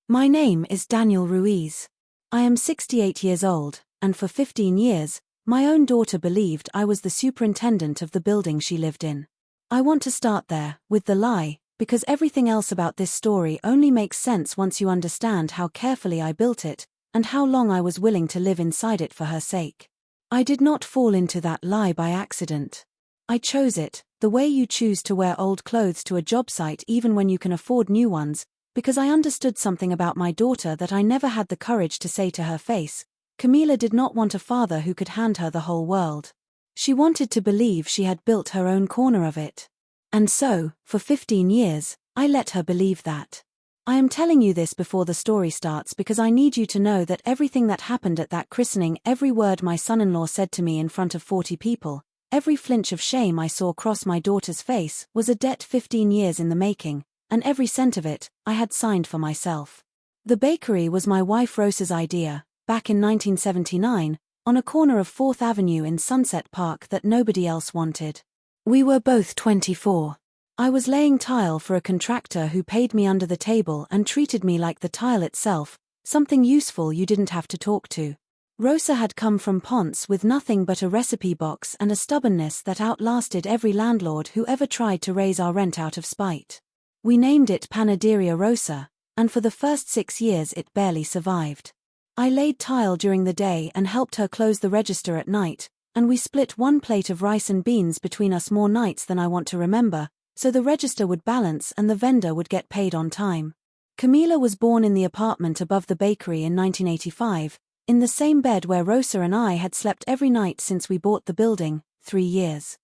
My name is Daniel Ruiz. I am 68 years old, and for 15 years, my own daughter believed I was the superintendent of the building she lived in. I want to start there, with the lie, because everything else about this story only makes sense once you understand how carefully I built it, and how long I was willing to live inside it for her sake. I did not fall into that lie by accident. I chose it, the way you choose to wear old clothes to a job site even when you can afford new ones, because I understood something about my daughter that I never had the courage to say to her face. Camila did not want a father who could hand her the whole world. She wanted to believe she had built her own corner of it. And so, for 15 years, I let her believe that. I am telling you this before the story starts because I need you to know that everything that happened at that christening, every word my son-in-law said to me in front of 40 people, every flinch of shame I saw cross my daughter's face, was a debt 15 years in the making, and every cent of it, I had signed for myself. The bakery was my wife Rosa's idea, back in 1979, on a corner of 4th Avenue in Sunset Park that nobody else wanted. We were both 24. I was laying tile for a contractor who paid me under the table and treated me like the tile itself, something useful you didn't have to talk to. Rosa had come from Ponce with nothing but a recipe box and a stubbornness that outlasted every landlord who ever tried to raise our rent out of spite. We named it Panaderia Rosa, and for the first 6 years it barely survived. I laid tile during the day and helped her close the register at night, and we split one plate of rice and beans between us more nights than I want to remember, so the register would balance and the vendor would get paid on time. Camila was born in the apartment above the bakery in 1985, in the same bed where Rosa and I had slept every night since we bought the building, 3 years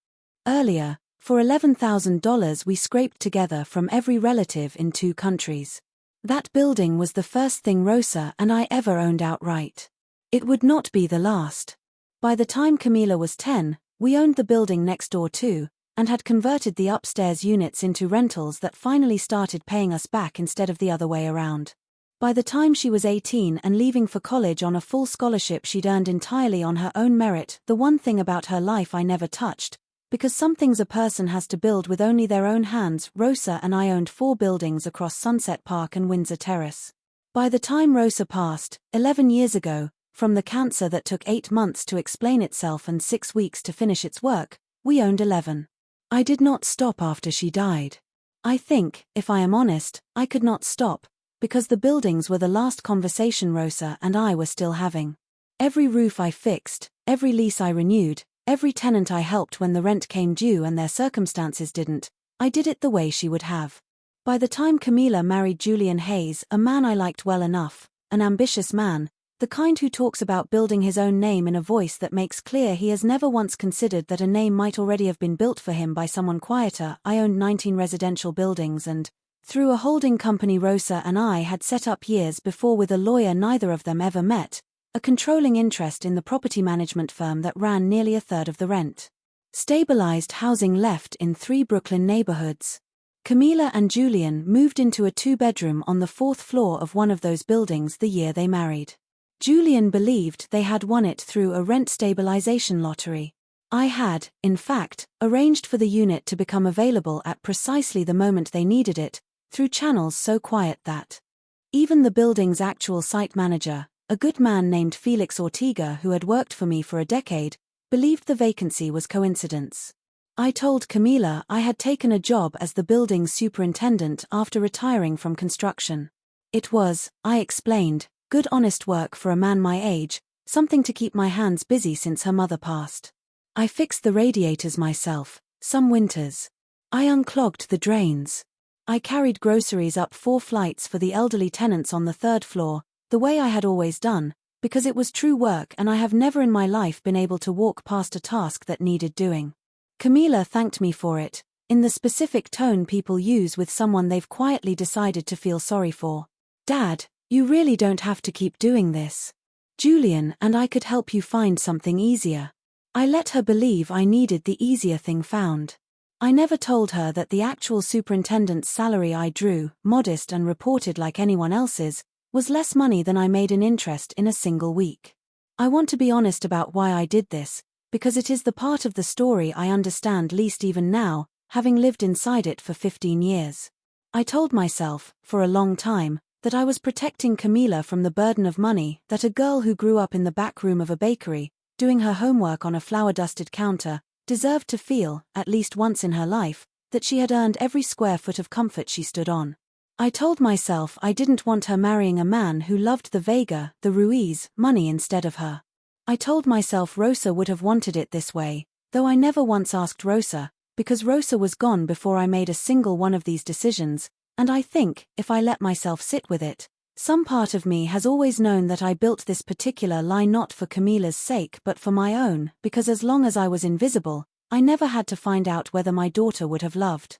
earlier. For $11,000 we scraped together from every relative in 2 countries. That building was the first thing Rosa and I ever owned outright. It would not be the last. By the time Camila was 10, we owned the building next door too, and had converted the upstairs units into rentals that finally started paying us back instead of the other way around. By the time she was 18 and leaving for college on a full scholarship she'd earned entirely on her own merit, the one thing about her life I never touched, because some things a person has to build with only their own hands. Rosa and I owned 4 buildings across Sunset Park and Windsor Terrace. By the time Rosa passed, 11 years ago, from the cancer that took 8 months to explain itself and 6 weeks to finish its work, we owned 11. I did not stop after she died. I think, if I am honest, I could not stop, because the buildings were the last conversation Rosa and I were still having. Every roof I fixed, every lease I renewed, every tenant I helped when the rent came due and their circumstances didn't, I did it the way she would have. By the time Camila married Julian Hayes, a man I liked well enough, an ambitious man, the kind who talks about building his own name in a voice that makes clear he has never once considered that a name might already have been built for him by someone quieter. I owned 19 residential buildings and, through a holding company Rosa and I had set up years before with a lawyer neither of them ever met, a controlling interest in the property management firm that ran nearly a third of the rent. Stabilized housing left in 3 Brooklyn neighborhoods. Camila and Julian moved into a 2-bedroom on the 4th floor of one of those buildings the year they married. Julian believed they had won it through a rent stabilization lottery. I had, in fact, arranged for the unit to become available at precisely the moment they needed it, through channels so quiet that even the building's actual site manager, a good man named Felix Ortega who had worked for me for a decade, believed the vacancy was coincidence. I told Camila I had taken a job as the building's superintendent after retiring from construction. It was, I explained, good honest work for a man my age, something to keep my hands busy since her mother passed. I fixed the radiators myself, some winters. I unclogged the drains. I carried groceries up 4 flights for the elderly tenants on the 3rd floor, the way I had always done, because it was true work and I have never in my life been able to walk past a task that needed doing. Camila thanked me for it, in the specific tone people use with someone they've quietly decided to feel sorry for. Dad, you really don't have to keep doing this. Julian and I could help you find something easier. I let her believe I needed the easier thing found. I never told her that the actual superintendent's salary I drew, modest and reported like anyone else's, was less money than I made in interest in a single week. I want to be honest about why I did this, because it is the part of the story I understand least even now, having lived inside it for 15 years. I told myself, for a long time, that I was protecting Camila from the burden of money that a girl who grew up in the back room of a bakery, doing her homework on a flour-dusted counter, deserved to feel, at least once in her life, that she had earned every square foot of comfort she stood on. I told myself I didn't want her marrying a man who loved the Vega, the Ruiz, money instead of her. I told myself Rosa would have wanted it this way, though I never once asked Rosa, because Rosa was gone before I made a single one of these decisions, and I think, if I let myself sit with it, some part of me has always known that I built this particular lie not for Camila's sake but for my own, because as long as I was invisible, I never had to find out whether my daughter would have loved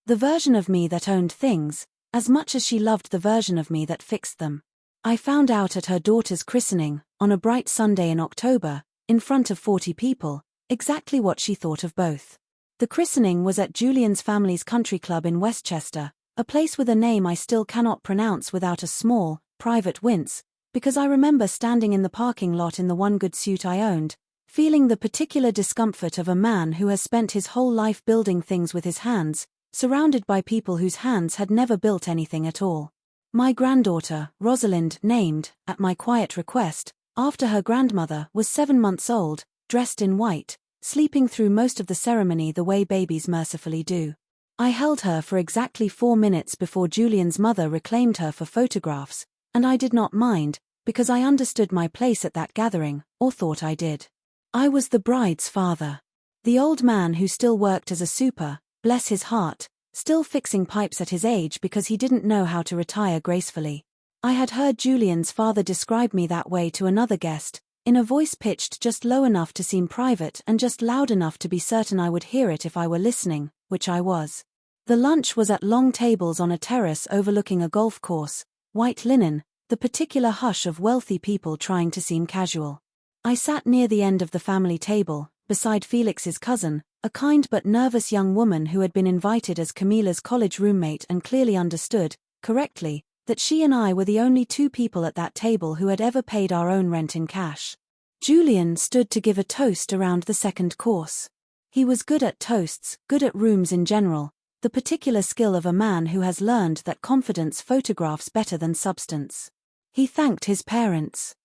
the version of me that owned things, as much as she loved the version of me that fixed them. I found out at her daughter's christening, on a bright Sunday in October, in front of 40 people, exactly what she thought of both. The christening was at Julian's family's country club in Westchester, a place with a name I still cannot pronounce without a small, private wince, because I remember standing in the parking lot in the one good suit I owned, feeling the particular discomfort of a man who has spent his whole life building things with his hands, surrounded by people whose hands had never built anything at all. My granddaughter, Rosalind, named, at my quiet request, after her grandmother, was 7 months old, dressed in white, sleeping through most of the ceremony the way babies mercifully do. I held her for exactly 4 minutes before Julian's mother reclaimed her for photographs, and I did not mind, because I understood my place at that gathering, or thought I did. I was the bride's father. The old man who still worked as a super, bless his heart, still fixing pipes at his age because he didn't know how to retire gracefully. I had heard Julian's father describe me that way to another guest, in a voice pitched just low enough to seem private and just loud enough to be certain I would hear it if I were listening, which I was. The lunch was at long tables on a terrace overlooking a golf course, white linen, the particular hush of wealthy people trying to seem casual. I sat near the end of the family table, beside Felix's cousin, a kind but nervous young woman who had been invited as Camila's college roommate and clearly understood, correctly, that she and I were the only 2 people at that table who had ever paid our own rent in cash. Julian stood to give a toast around the second course. He was good at toasts, good at rooms in general, the particular skill of a man who has learned that confidence photographs better than substance. He thanked his parents.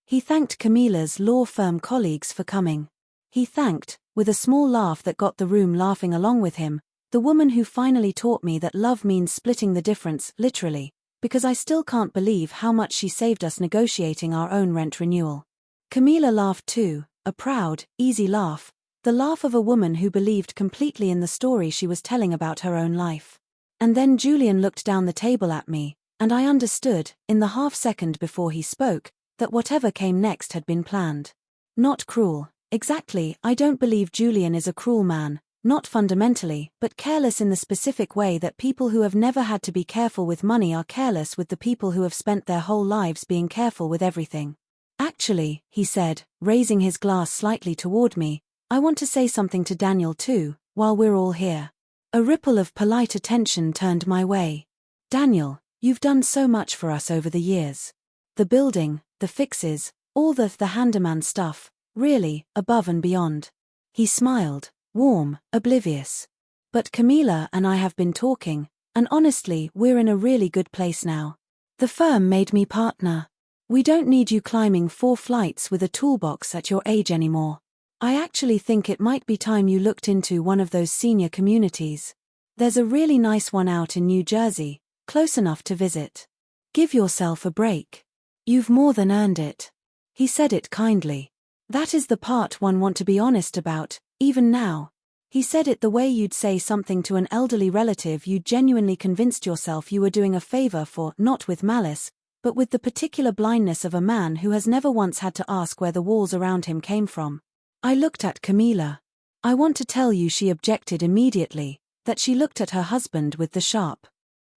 He thanked Camila's law firm colleagues for coming. He thanked, with a small laugh that got the room laughing along with him, the woman who finally taught me that love means splitting the difference, literally, because I still can't believe how much she saved us negotiating our own rent renewal. Camila laughed too, a proud, easy laugh, the laugh of a woman who believed completely in the story she was telling about her own life. And then Julian looked down the table at me, and I understood, in the half-second before he spoke, that whatever came next had been planned. Not cruel. Exactly, I don't believe Julian is a cruel man, not fundamentally, but careless in the specific way that people who have never had to be careful with money are careless with the people who have spent their whole lives being careful with everything. Actually, he said, raising his glass slightly toward me, I want to say something to Daniel too, while we're all here. A ripple of polite attention turned my way. Daniel, you've done so much for us over the years. The building, the fixes, all the handyman stuff. Really, above and beyond. He smiled, warm, oblivious. But Camila and I have been talking, and honestly, we're in a really good place now. The firm made me partner. We don't need you climbing 4 flights with a toolbox at your age anymore. I actually think it might be time you looked into one of those senior communities. There's a really nice one out in New Jersey, close enough to visit. Give yourself a break. You've more than earned it. He said it kindly. That is the part one want to be honest about, even now. He said it the way you'd say something to an elderly relative you genuinely convinced yourself you were doing a favor for, not with malice, but with the particular blindness of a man who has never once had to ask where the walls around him came from. I looked at Camila. I want to tell you she objected immediately, that she looked at her husband with the sharp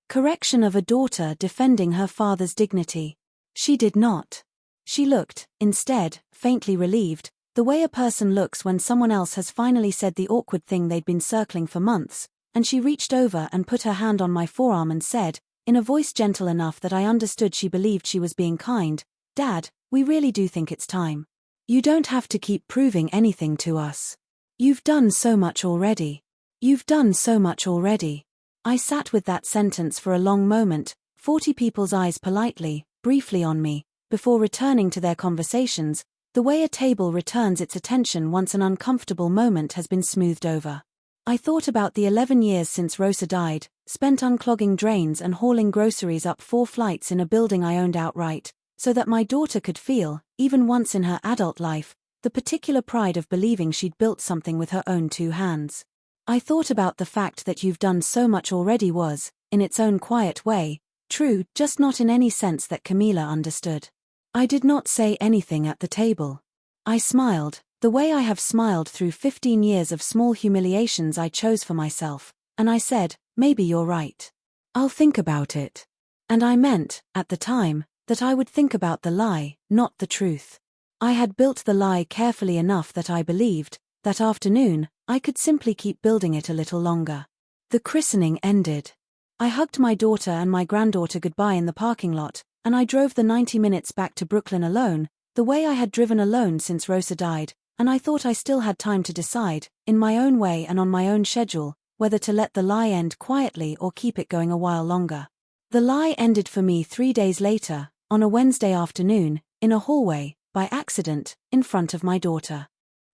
correction of a daughter defending her father's dignity. She did not. She looked, instead, faintly relieved, the way a person looks when someone else has finally said the awkward thing they'd been circling for months, and she reached over and put her hand on my forearm and said, in a voice gentle enough that I understood she believed she was being kind, Dad, we really do think it's time. You don't have to keep proving anything to us. You've done so much already. You've done so much already. I sat with that sentence for a long moment, 40 people's eyes politely, briefly on me, before returning to their conversations, the way a table returns its attention once an uncomfortable moment has been smoothed over. I thought about the 11 years since Rosa died, spent unclogging drains and hauling groceries up 4 flights in a building I owned outright, so that my daughter could feel, even once in her adult life, the particular pride of believing she'd built something with her own 2 hands. I thought about the fact that you've done so much already was, in its own quiet way, true, just not in any sense that Camila understood. I did not say anything at the table. I smiled, the way I have smiled through 15 years of small humiliations I chose for myself, and I said, maybe you're right. I'll think about it. And I meant, at the time, that I would think about the lie, not the truth. I had built the lie carefully enough that I believed, that afternoon, I could simply keep building it a little longer. The christening ended. I hugged my daughter and my granddaughter goodbye in the parking lot, and I drove the 90 minutes back to Brooklyn alone, the way I had driven alone since Rosa died, and I thought I still had time to decide, in my own way and on my own schedule, whether to let the lie end quietly or keep it going a while longer. The lie ended for me 3 days later, on a Wednesday afternoon, in a hallway, by accident, in front of my daughter.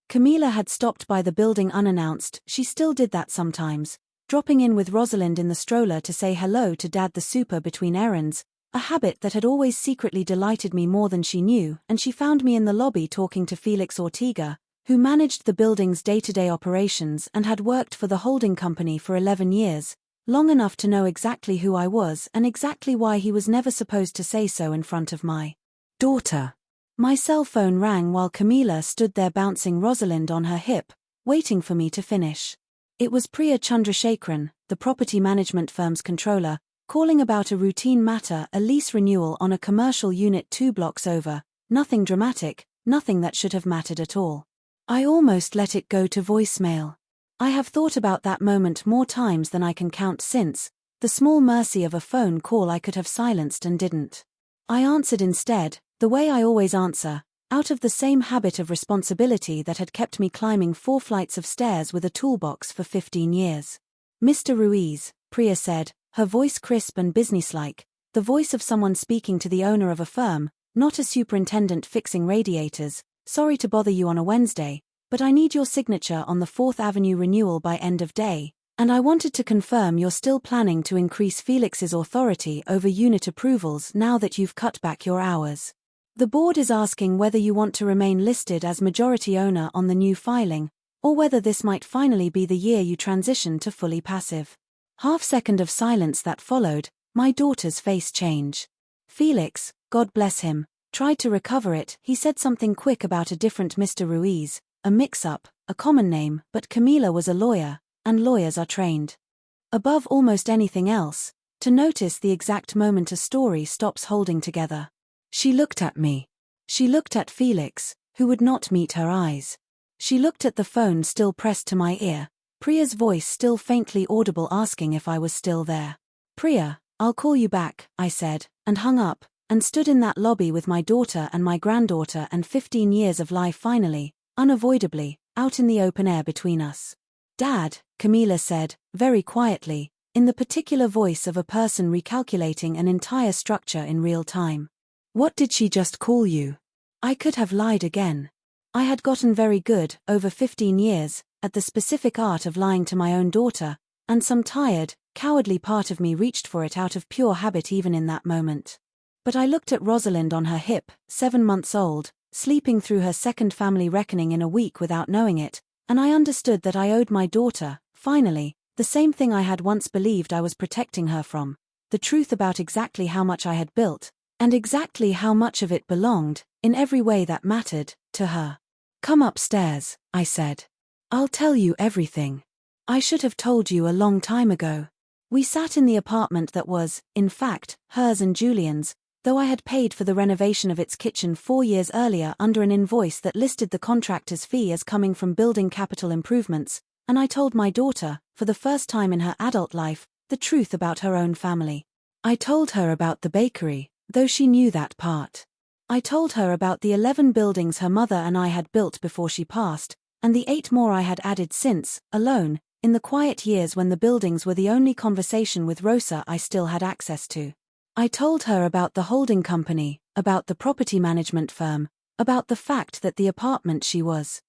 Camila had stopped by the building unannounced. She still did that sometimes, dropping in with Rosalind in the stroller to say hello to Dad the super between errands, a habit that had always secretly delighted me more than she knew, and she found me in the lobby talking to Felix Ortega, who managed the building's day-to-day operations and had worked for the holding company for 11 years, long enough to know exactly who I was and exactly why he was never supposed to say so in front of my daughter. My cell phone rang while Camila stood there bouncing Rosalind on her hip, waiting for me to finish. It was Priya Chandrasekharan, the property management firm's controller, calling about a routine matter, a lease renewal on a commercial unit 2 blocks over, nothing dramatic, nothing that should have mattered at all. I almost let it go to voicemail. I have thought about that moment more times than I can count since, the small mercy of a phone call I could have silenced and didn't. I answered instead, the way I always answer, out of the same habit of responsibility that had kept me climbing 4 flights of stairs with a toolbox for 15 years. Mr. Ruiz, Priya said, her voice crisp and businesslike, the voice of someone speaking to the owner of a firm, not a superintendent fixing radiators. Sorry to bother you on a Wednesday, but I need your signature on the 4th Avenue renewal by end of day, and I wanted to confirm you're still planning to increase Felix's authority over unit approvals now that you've cut back your hours. The board is asking whether you want to remain listed as majority owner on the new filing, or whether this might finally be the year you transition to fully passive. Half-second of silence that followed, my daughter's face change. Felix, God bless him, tried to recover it. He said something quick about a different Mr. Ruiz, a mix-up, a common name, but Camila was a lawyer, and lawyers are trained. Above almost anything else, to notice the exact moment a story stops holding together. She looked at me. She looked at Felix, who would not meet her eyes. She looked at the phone still pressed to my ear, Priya's voice still faintly audible asking if I was still there. Priya, I'll call you back, I said, and hung up, and stood in that lobby with my daughter and my granddaughter and 15 years of life finally, unavoidably, out in the open air between us. Dad, Camila said, very quietly, in the particular voice of a person recalculating an entire structure in real time. What did she just call you? I could have lied again. I had gotten very good, over 15 years, at the specific art of lying to my own daughter, and some tired, cowardly part of me reached for it out of pure habit even in that moment. But I looked at Rosalind on her hip, 7 months old, sleeping through her second family reckoning in a week without knowing it, and I understood that I owed my daughter, finally, the same thing I had once believed I was protecting her from, the truth about exactly how much I had built, and exactly how much of it belonged, in every way that mattered, to her. Come upstairs, I said. I'll tell you everything. I should have told you a long time ago. We sat in the apartment that was, in fact, hers and Julian's, though I had paid for the renovation of its kitchen 4 years earlier under an invoice that listed the contractor's fee as coming from building capital improvements, and I told my daughter, for the first time in her adult life, the truth about her own family. I told her about the bakery, though she knew that part. I told her about the 11 buildings her mother and I had built before she passed, and the 8 more I had added since, alone, in the quiet years when the buildings were the only conversation with Rosa I still had access to. I told her about the holding company, about the property management firm, about the fact that the apartment she was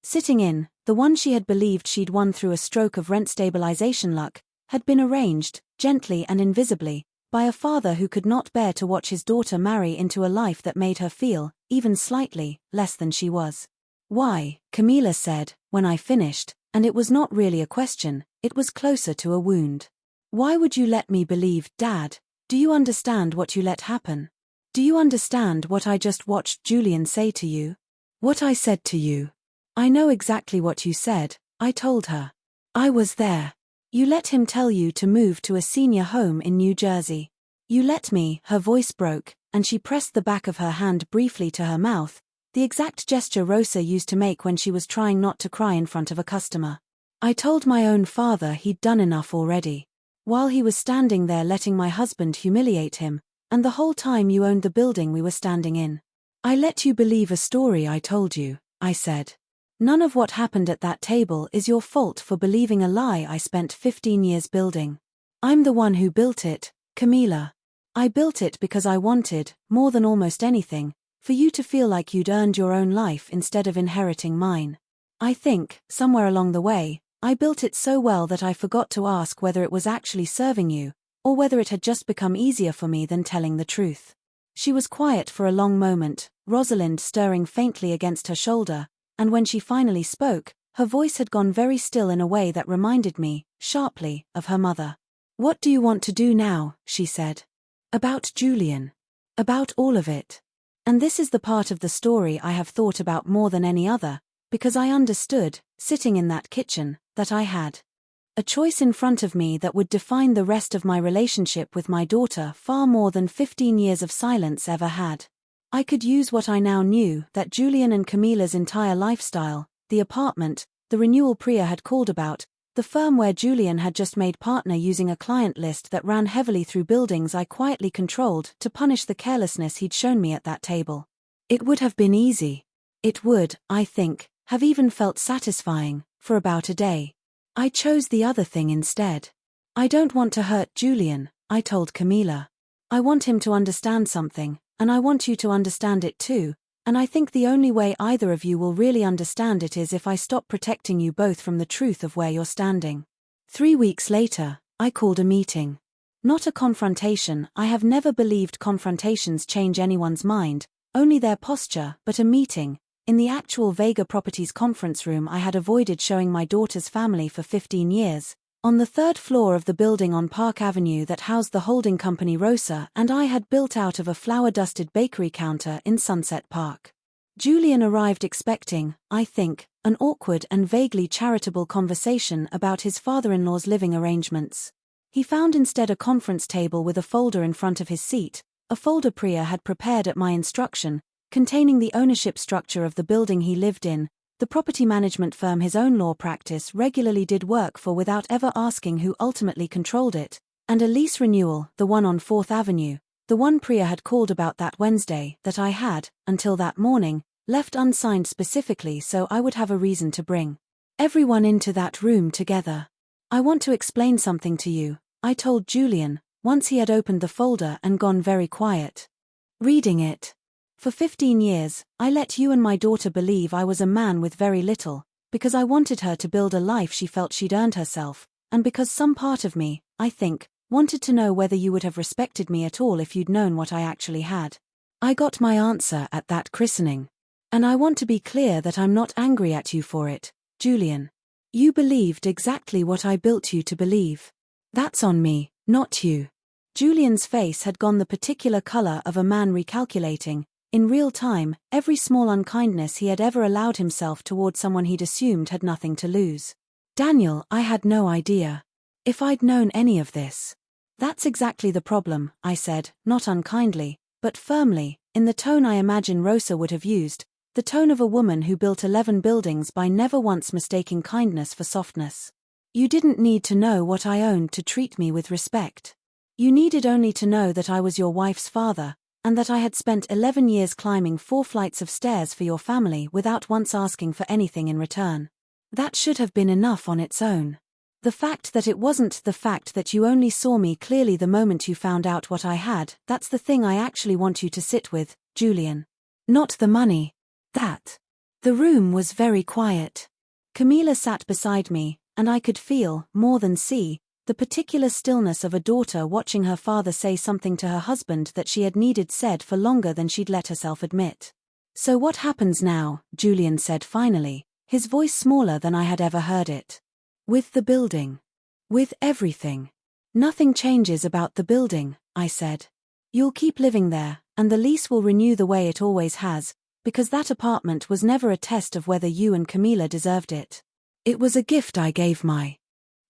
sitting in, the one she had believed she'd won through a stroke of rent stabilization luck, had been arranged, gently and invisibly, by a father who could not bear to watch his daughter marry into a life that made her feel, even slightly, less than she was. Why, Camila said, when I finished, and it was not really a question, it was closer to a wound. Why would you let me believe, Dad? Do you understand what you let happen? Do you understand what I just watched Julian say to you? What I said to you? I know exactly what you said, I told her. I was there. You let him tell you to move to a senior home in New Jersey. You let me, her voice broke, and she pressed the back of her hand briefly to her mouth, the exact gesture Rosa used to make when she was trying not to cry in front of a customer. I told my own father he'd done enough already. While he was standing there letting my husband humiliate him, and the whole time you owned the building we were standing in. I let you believe a story I told you, I said. None of what happened at that table is your fault for believing a lie I spent 15 years building. I'm the one who built it, Camila. I built it because I wanted, more than almost anything, for you to feel like you'd earned your own life instead of inheriting mine. I think, somewhere along the way, I built it so well that I forgot to ask whether it was actually serving you, or whether it had just become easier for me than telling the truth. She was quiet for a long moment, Rosalind stirring faintly against her shoulder, and when she finally spoke, her voice had gone very still in a way that reminded me, sharply, of her mother. What do you want to do now? She said. About Julian. About all of it. And this is the part of the story I have thought about more than any other, because I understood, sitting in that kitchen, that I had a choice in front of me that would define the rest of my relationship with my daughter far more than 15 years of silence ever had. I could use what I now knew, that Julian and Camila's entire lifestyle, the apartment, the renewal Priya had called about, the firm where Julian had just made partner using a client list that ran heavily through buildings I quietly controlled to punish the carelessness he'd shown me at that table. It would have been easy. It would, I think, have even felt satisfying, for about a day. I chose the other thing instead. I don't want to hurt Julian, I told Camila. I want him to understand something, and I want you to understand it too, and I think the only way either of you will really understand it is if I stop protecting you both from the truth of where you're standing. 3 weeks later, I called a meeting. Not a confrontation, I have never believed confrontations change anyone's mind, only their posture, but a meeting, in the actual Vega Properties conference room I had avoided showing my daughter's family for 15 years, on the 3rd floor of the building on Park Avenue that housed the holding company Rosa and I had built out of a flower-dusted bakery counter in Sunset Park. Julian arrived expecting, I think, an awkward and vaguely charitable conversation about his father-in-law's living arrangements. He found instead a conference table with a folder in front of his seat, a folder Priya had prepared at my instruction, containing the ownership structure of the building he lived in, the property management firm his own law practice regularly did work for without ever asking who ultimately controlled it, and a lease renewal, the one on 4th Avenue, the one Priya had called about that Wednesday, that I had, until that morning, left unsigned specifically so I would have a reason to bring everyone into that room together. I want to explain something to you, I told Julian, once he had opened the folder and gone very quiet. Reading it. For 15 years, I let you and my daughter believe I was a man with very little, because I wanted her to build a life she felt she'd earned herself, and because some part of me, I think, wanted to know whether you would have respected me at all if you'd known what I actually had. I got my answer at that christening. And I want to be clear that I'm not angry at you for it, Julian. You believed exactly what I built you to believe. That's on me, not you. Julian's face had gone the particular color of a man recalculating, in real time, every small unkindness he had ever allowed himself toward someone he'd assumed had nothing to lose. Daniel, I had no idea. If I'd known any of this. That's exactly the problem, I said, not unkindly, but firmly, in the tone I imagine Rosa would have used, the tone of a woman who built 11 buildings by never once mistaking kindness for softness. You didn't need to know what I owned to treat me with respect. You needed only to know that I was your wife's father, and that I had spent 11 years climbing 4 flights of stairs for your family without once asking for anything in return. That should have been enough on its own. The fact that it wasn't the fact that you only saw me clearly the moment you found out what I had, that's the thing I actually want you to sit with, Julian. Not the money. That. The room was very quiet. Camila sat beside me, and I could feel, more than see, the particular stillness of a daughter watching her father say something to her husband that she had needed said for longer than she'd let herself admit. So what happens now, Julian said finally, his voice smaller than I had ever heard it. With the building. With everything. Nothing changes about the building, I said. You'll keep living there, and the lease will renew the way it always has, because that apartment was never a test of whether you and Camila deserved it. It was a gift I gave my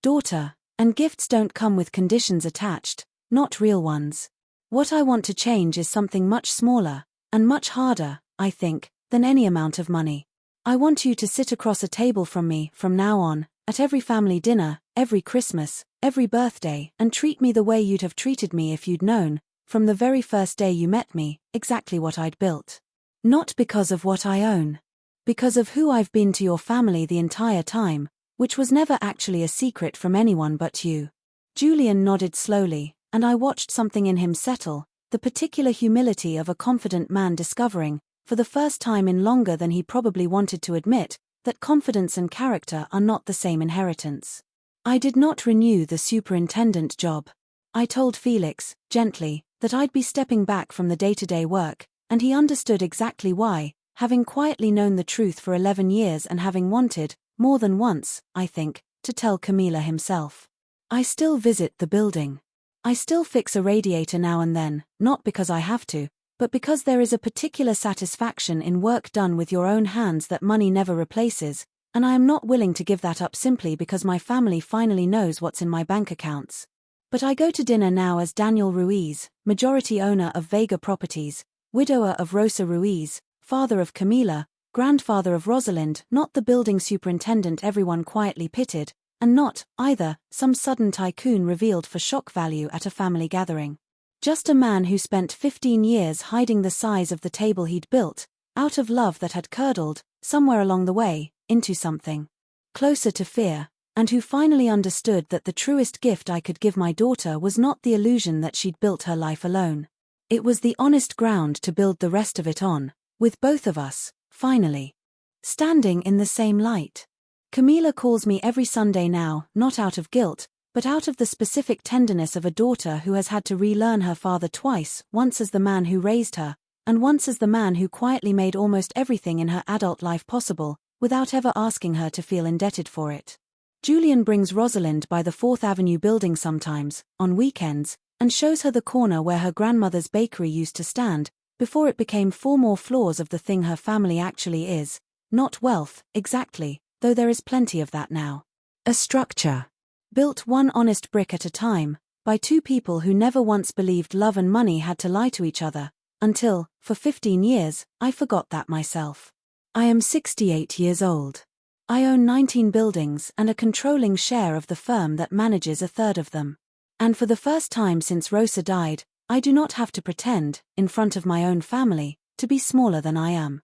daughter, and gifts don't come with conditions attached, not real ones. What I want to change is something much smaller, and much harder, I think, than any amount of money. I want you to sit across a table from me, from now on, at every family dinner, every Christmas, every birthday, and treat me the way you'd have treated me if you'd known, from the very first day you met me, exactly what I'd built. Not because of what I own. Because of who I've been to your family the entire time, which was never actually a secret from anyone but you. Julian nodded slowly, and I watched something in him settle, the particular humility of a confident man discovering, for the first time in longer than he probably wanted to admit, that confidence and character are not the same inheritance. I did not renew the superintendent job. I told Felix, gently, that I'd be stepping back from the day-to-day work, and he understood exactly why, having quietly known the truth for 11 years and having wanted, more than once, I think, to tell Camila himself. I still visit the building. I still fix a radiator now and then, not because I have to, but because there is a particular satisfaction in work done with your own hands that money never replaces, and I am not willing to give that up simply because my family finally knows what's in my bank accounts. But I go to dinner now as Daniel Ruiz, majority owner of Vega Properties, widower of Rosa Ruiz, father of Camila, grandfather of Rosalind, not the building superintendent everyone quietly pitied, and not, either, some sudden tycoon revealed for shock value at a family gathering. Just a man who spent 15 years hiding the size of the table he'd built, out of love that had curdled, somewhere along the way, into something closer to fear, and who finally understood that the truest gift I could give my daughter was not the illusion that she'd built her life alone. It was the honest ground to build the rest of it on, with both of us, finally, standing in the same light. Camila calls me every Sunday now, not out of guilt, but out of the specific tenderness of a daughter who has had to relearn her father twice, once as the man who raised her, and once as the man who quietly made almost everything in her adult life possible, without ever asking her to feel indebted for it. Julian brings Rosalind by the 4th Avenue building sometimes, on weekends, and shows her the corner where her grandmother's bakery used to stand, before it became 4 more floors of the thing her family actually is, not wealth, exactly, though there is plenty of that now. A structure. Built one honest brick at a time, by 2 people who never once believed love and money had to lie to each other, until, for 15 years, I forgot that myself. I am 68 years old. I own 19 buildings and a controlling share of the firm that manages a third of them. And for the first time since Rosa died, I do not have to pretend, in front of my own family, to be smaller than I am.